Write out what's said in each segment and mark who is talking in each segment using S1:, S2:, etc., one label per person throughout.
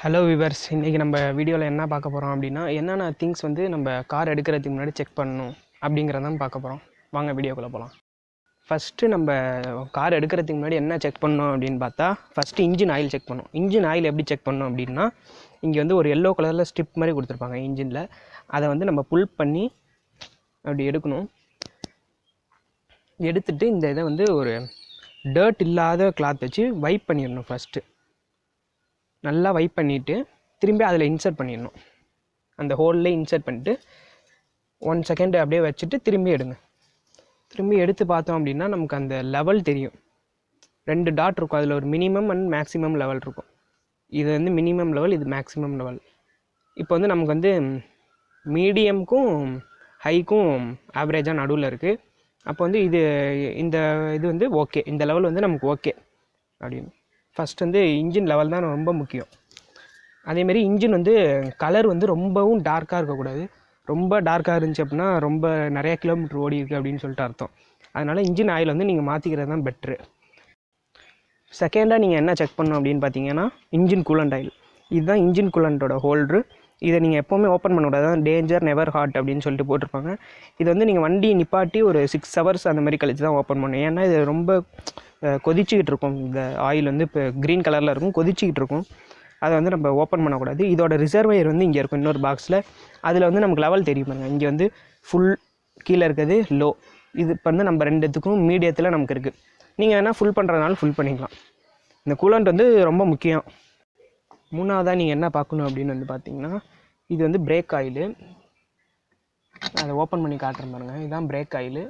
S1: Hello viewers, இன்றைக்கி நம்ம வீடியோவில் என்ன பார்க்க போகிறோம் அப்படின்னா, என்னென்ன திங்ஸ் வந்து நம்ம கார் எடுக்கிறதுக்கு முன்னாடி செக் பண்ணணும் அப்படிங்கிறதான் பார்க்க போகிறோம். வாங்க வீடியோக்குள்ளே போகலாம். ஃபஸ்ட்டு நம்ம கார் எடுக்கிறதுக்கு முன்னாடி என்ன செக் பண்ணணும் அப்படின்னு பார்த்தா, ஃபஸ்ட்டு இன்ஜின் ஆயில் செக் பண்ணணும். இன்ஜின் ஆயில் எப்படி செக் பண்ணணும் அப்படின்னா, இங்கே வந்து ஒரு எல்லோ கலரில் ஸ்ட்ரிப் மாதிரி கொடுத்துருப்பாங்க இன்ஜினில். அதை வந்து நம்ம புல் பண்ணி அப்படி எடுக்கணும். எடுத்துகிட்டு இந்த இதை வந்து ஒரு டர்ட் இல்லாத கிளாத் வச்சு வைப் பண்ணிடணும். ஃபஸ்ட்டு நல்லா வைப் பண்ணிவிட்டு திரும்பி அதில் இன்சர்ட் பண்ணிடணும். அந்த ஹோல்லே இன்சர்ட் பண்ணிவிட்டு 1 செகண்ட் அப்படியே வச்சுட்டு திரும்பி எடுங்க. திரும்பி எடுத்து பார்த்தோம் அப்படின்னா நமக்கு அந்த லெவல் தெரியும். 2 டாட் இருக்கும். அதில் ஒரு மினிமம் அண்ட் மேக்ஸிமம் லெவல் இருக்கும். இது வந்து மினிமம் லெவல், இது மேக்ஸிமம் லெவல். இப்போ வந்து நமக்கு வந்து மீடியமுக்கும் ஹைக்கும் ஆவரேஜாக நடுவில் இருக்குது. அப்போ வந்து இந்த இது வந்து ஓகே, இந்த லெவல் வந்து நமக்கு ஓகே அப்படின்னு. ஃபஸ்ட் வந்து இன்ஜின் லெவல் தான் ரொம்ப முக்கியம். அதேமாரி இன்ஜின் வந்து கலர் வந்து ரொம்பவும் டார்க்காக இருக்கக்கூடாது. ரொம்ப டார்க்காக இருந்துச்சு அப்படின்னா ரொம்ப நிறையா கிலோமீட்டர் ஓடி இருக்குது அப்படின்னு சொல்லிட்டு அர்த்தம். அதனால் இன்ஜின் ஆயில் வந்து நீங்கள் மாற்றிக்கிறது தான் பெட்ரு. செகண்டாக நீங்கள் என்ன செக் பண்ணணும் அப்படின்னு பார்த்தீங்கன்னா, இன்ஜின் கூலண்ட் ஆயில். இதுதான் இன்ஜின் கூலண்ட்டோட ஹோல்ட்ரு. இதை நீங்கள் எப்போவுமே ஓப்பன் பண்ணக்கூடாது. டேஞ்சர் நெவர் ஹாட் அப்படின்னு சொல்லிட்டு போட்டிருப்பாங்க. இது வந்து நீங்கள் வண்டி நிப்பாட்டி ஒரு 6 ஹவர்ஸ் அந்த மாதிரி கழிச்சு தான் ஓப்பன் பண்ணணும். ஏன்னா இது ரொம்ப கொதிச்சிக்கிட்டு இருக்கும். இந்த ஆயில் வந்து இப்போ க்ரீன் கலரில் இருக்கும், கொதிச்சிக்கிட்டு இருக்கும். அதை வந்து நம்ம ஓப்பன் பண்ணக்கூடாது. இதோட ரிசர்வையர் வந்து இங்கே இருக்கும் இன்னொரு பாக்ஸில். அதில் வந்து நமக்கு லெவல் தெரியும் பாருங்க. இங்கே வந்து ஃபுல், கீழே இருக்கிறது லோ. இது இப்போ வந்து நம்ம ரெண்டுத்துக்கும் மீடியத்தில் நமக்கு இருக்குது. நீங்கள் வேணால் ஃபுல் பண்ணுறதுனால ஃபுல் பண்ணிக்கலாம். இந்த கூலண்ட் வந்து ரொம்ப முக்கியம். மூணாவதாக நீங்கள் என்ன பார்க்கணும் அப்படின்னு வந்து பார்த்தீங்கன்னா, இது வந்து பிரேக் ஆயிலு. அதை ஓப்பன் பண்ணி காட்டுறேன் பாருங்கள். இதுதான் பிரேக் ஆயிலு.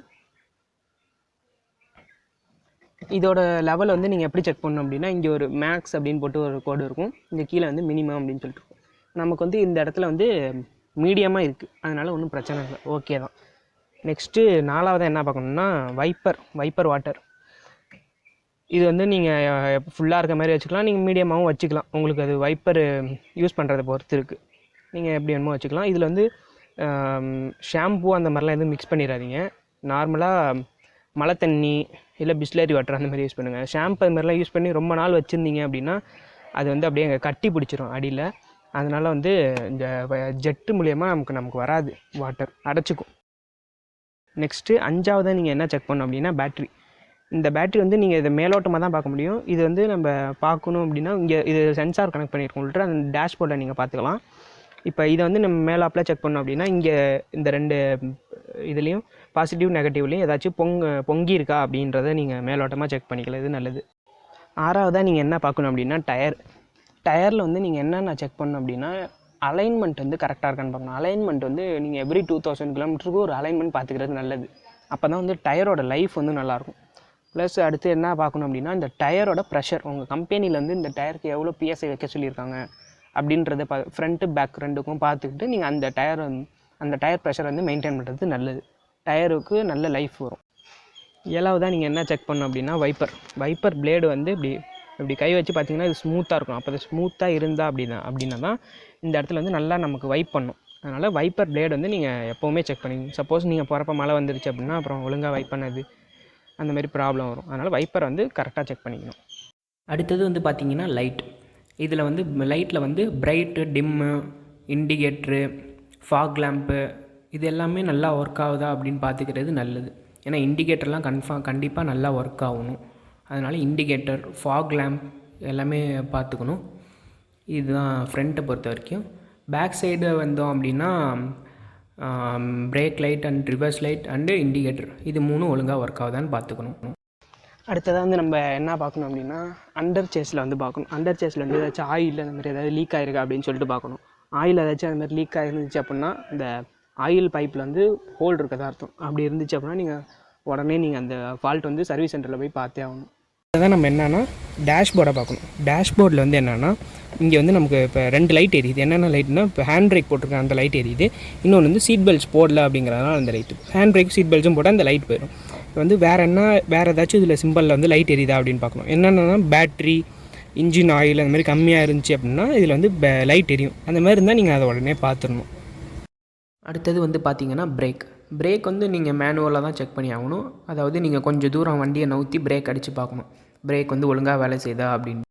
S1: இதோட லெவல் வந்து நீங்கள் எப்படி செக் பண்ணணும் அப்படின்னா, இங்கே ஒரு மேக்ஸ் அப்படின்னு போட்டு ஒரு கோடு இருக்கும். இங்கே கீழே வந்து மினிமம் அப்படின்னு சொல்லிட்டு இருக்கும். நமக்கு வந்து இந்த இடத்துல வந்து மீடியமாக இருக்குது. அதனால் ஒன்றும் பிரச்சனை இல்லை, ஓகே தான். நெக்ஸ்ட்டு 4ஆவதாக என்ன பார்க்கணுன்னா, வைப்பர் வாட்டர். இது வந்து நீங்கள் ஃபுல்லாக இருக்க மாதிரி வச்சுக்கலாம், நீங்கள் மீடியமாகவும் வச்சுக்கலாம். உங்களுக்கு அது வைப்பர் யூஸ் பண்ணுறதை பொறுத்து இருக்குது. நீங்கள் எப்படி வேணுமோ வச்சுக்கலாம். இதில் வந்து ஷாம்பூ அந்த மாதிரிலாம் எதுவும் மிக்ஸ் பண்ணிடாதீங்க. நார்மலாக மழை தண்ணி இல்லை பிஸ்லரி வாட்டர் அந்த மாதிரி யூஸ் பண்ணுங்கள். ஷாம்பு அது மாதிரிலாம் யூஸ் பண்ணி ரொம்ப நாள் வச்சுருந்தீங்க அப்படின்னா அது வந்து அப்படியே அங்கே கட்டி பிடிச்சிரும் அடியில். அதனால் வந்து இந்த ஜெட்டு மூலிமா நமக்கு வராது, வாட்டர் அடைச்சிக்கும். நெக்ஸ்ட்டு 5ஆவதாக நீங்கள் என்ன செக் பண்ணணும் அப்படின்னா, பேட்ரி. இந்த பேட்ரி வந்து நீங்கள் இதை மேலோட்டமாக தான் பார்க்க முடியும். இது வந்து நம்ம பார்க்கணும் அப்படின்னா இங்கே இது சென்சார் கனெக்ட் பண்ணியிருக்கோம் சொல்லிட்டு அந்த டேஷ்போர்டில் நீங்கள் பார்த்துக்கலாம். இப்போ இதை வந்து நம்ம மேலாப்பில் செக் பண்ணோம் அப்படின்னா, இங்கே இந்த 2 இதுலேயும் பாசிட்டிவ் நெகட்டிவ்லேயும் ஏதாச்சும் பொங்கி இருக்கா அப்படின்றத நீங்கள் மேலோட்டமாக செக் பண்ணிக்கலாம். இது நல்லது. 6ஆவதாக நீங்கள் என்ன பார்க்கணும் அப்படின்னா, டயரில் வந்து நீங்கள் என்னென்ன செக் பண்ணணும் அப்படின்னா, அலைன்மெண்ட் வந்து கரெக்டாக இருக்கான்னு பார்க்கணும். அலைன்மெண்ட் வந்து நீங்கள் எவ்ரி 2000 கிலோமீட்டருக்கு ஒரு அலைன்மெண்ட் பார்த்துக்கிறது நல்லது. அப்போ தான் வந்து டயரோட லைஃப் வந்து நல்லாயிருக்கும். ப்ளஸ் அடுத்து என்ன பார்க்கணும் அப்படின்னா, இந்த டயரோட ப்ரெஷர். உங்கள் கம்பெனிலேருந்து இந்த டயருக்கு எவ்வளோ பிஎஸ்ஐ வைக்க சொல்லியிருக்காங்க அப்படின்றத ஃப்ரண்ட்டு பேக் ரெண்டுக்கும் பார்த்துக்கிட்டு நீங்கள் அந்த டயர் ப்ரெஷர் வந்து மெயின்டைன் பண்ணுறது நல்லது. டயருக்கு நல்ல லைஃப் வரும். 7ஆவதாக நீங்கள் என்ன செக் பண்ணணும் அப்படின்னா, வைப்பர் பிளேடு வந்து இப்படி கை வச்சு பார்த்தீங்கன்னா இது ஸ்மூத்தாக இருக்கும். அப்போ அது ஸ்மூத்தாக இருந்தால் அப்படின்னா தான் இந்த இடத்துல வந்து நல்லா நமக்கு வைப் பண்ணும். அதனால் வைப்பர் பிளேடு வந்து நீங்கள் எப்போவுமே செக் பண்ணிக்கணும். சப்போஸ் நீங்கள் போகிறப்ப மழை வந்துருச்சு அப்படின்னா அப்புறம் ஒழுங்காக வைப் பண்ணது அந்த மாதிரி ப்ராப்ளம் வரும். அதனால் வைப்பரை வந்து கரெக்டாக செக் பண்ணிக்கணும்.
S2: அடுத்தது வந்து பார்த்திங்கன்னா லைட். இதில் வந்து லைட்டில் வந்து bright, dim, indicator, fog lamp இது எல்லாமே நல்லா ஒர்க் ஆகுதா அப்படின்னு பார்த்துக்கிறது நல்லது. ஏன்னா இண்டிகேட்டர்லாம் கண்டிப்பாக நல்லா ஒர்க் ஆகணும். அதனால் இண்டிகேட்டர், ஃபாக் லேம்ப் எல்லாமே பார்த்துக்கணும். இதுதான் ஃப்ரண்ட்டை பொறுத்த வரைக்கும். பேக் சைடு வந்தோம் அப்படின்னா break light and reverse light and indicator இது 3 ஒழுங்காக ஒர்க் ஆகுதான்னு பார்த்துக்கணும்.
S1: அடுத்ததாக வந்து நம்ம என்ன பார்க்கணும் அப்படின்னா, அண்டர் சேஸில் வந்து பார்க்கணும். அண்டர் சேஸில் வந்து ஏதாச்சும் ஆயில் அந்த மாதிரி ஏதாவது லீக் ஆகிருக்கா அப்படின்னு சொல்லிட்டு பார்க்கணும். ஆயில் ஏதாச்சும் அந்த மாதிரி லீக் ஆகிருந்துச்சு அப்படின்னா இந்த ஆயில் பைப்பில் வந்து ஹோல் இருக்கதா அர்த்தம். அப்படி இருந்துச்சு அப்படின்னா நீங்கள் உடனே அந்த ஃபால்ட் வந்து சர்வீஸ் சென்டரில் போய் பார்த்தே ஆகணும். அதான் நம்ம என்னென்னா டேஷ்போர்டை பார்க்கணும். டேஷ்போர்டில் வந்து என்னென்னா இங்கே வந்து நமக்கு இப்போ 2 லைட் எரியுது. என்னென்ன லைட்னா, இப்போ ஹேண்ட் பிரேக் போட்டிருக்கேன் அந்த லைட் எரியுது. இன்னொன்று வந்து சீட் பெல்ட்ஸ் போடல அப்படிங்கிறதுனால அந்த லைட்டு. ஹேண்ட் பிரேக் சீட் பெல்ட்ஸும் போட்டால் அந்த லைட் போயிடும். இப்போ வந்து வேறு ஏதாச்சும் இதில் சிம்பிளில் வந்து லைட் எரியுதா அப்படின்னு பார்க்கணும். என்னென்னா பேட்ரி, இன்ஜின் ஆயில் அந்த மாதிரி கம்மியாக இருந்துச்சு அப்படின்னா இதில் வந்து லைட் எரியும். அந்த மாதிரி இருந்தால் நீங்கள் அதை உடனே பார்த்துடணும்.
S2: அடுத்தது வந்து பார்த்திங்கன்னா பிரேக் வந்து நீங்கள் மேனுவலாக தான் செக் பண்ணி ஆகணும். அதாவது நீங்கள் கொஞ்சம் தூரம் வண்டியை நவுத்தி பிரேக் அடித்து பார்க்கணும். பிரேக் வந்து ஒழுங்காக வேலை செய்தா அப்படின்னு.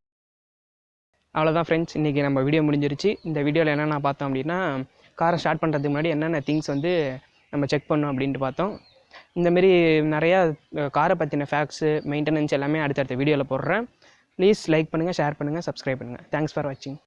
S1: அவ்வளோதான் ஃப்ரெண்ட்ஸ், இன்றைக்கி நம்ம வீடியோ முடிஞ்சிருச்சு. இந்த வீடியோவில் என்னென்ன பார்த்தோம் அப்படின்னா, காரை ஸ்டார்ட் பண்ணுறதுக்கு முன்னாடி என்னென்ன திங்ஸ் வந்து நம்ம செக் பண்ணோம் அப்படின்ட்டு பார்த்தோம். இந்தமாரி நிறையா காரை பற்றின ஃபேக்ட்ஸு, மெயின்டெனன்ஸ் எல்லாமே அடுத்தடுத்த வீடியோவில் போடுறேன். ப்ளீஸ் லைக் பண்ணுங்கள், ஷேர் பண்ணுங்கள், சப்ஸ்கிரைப் பண்ணுங்கள். தேங்க்ஸ் ஃபார் வாட்சிங்.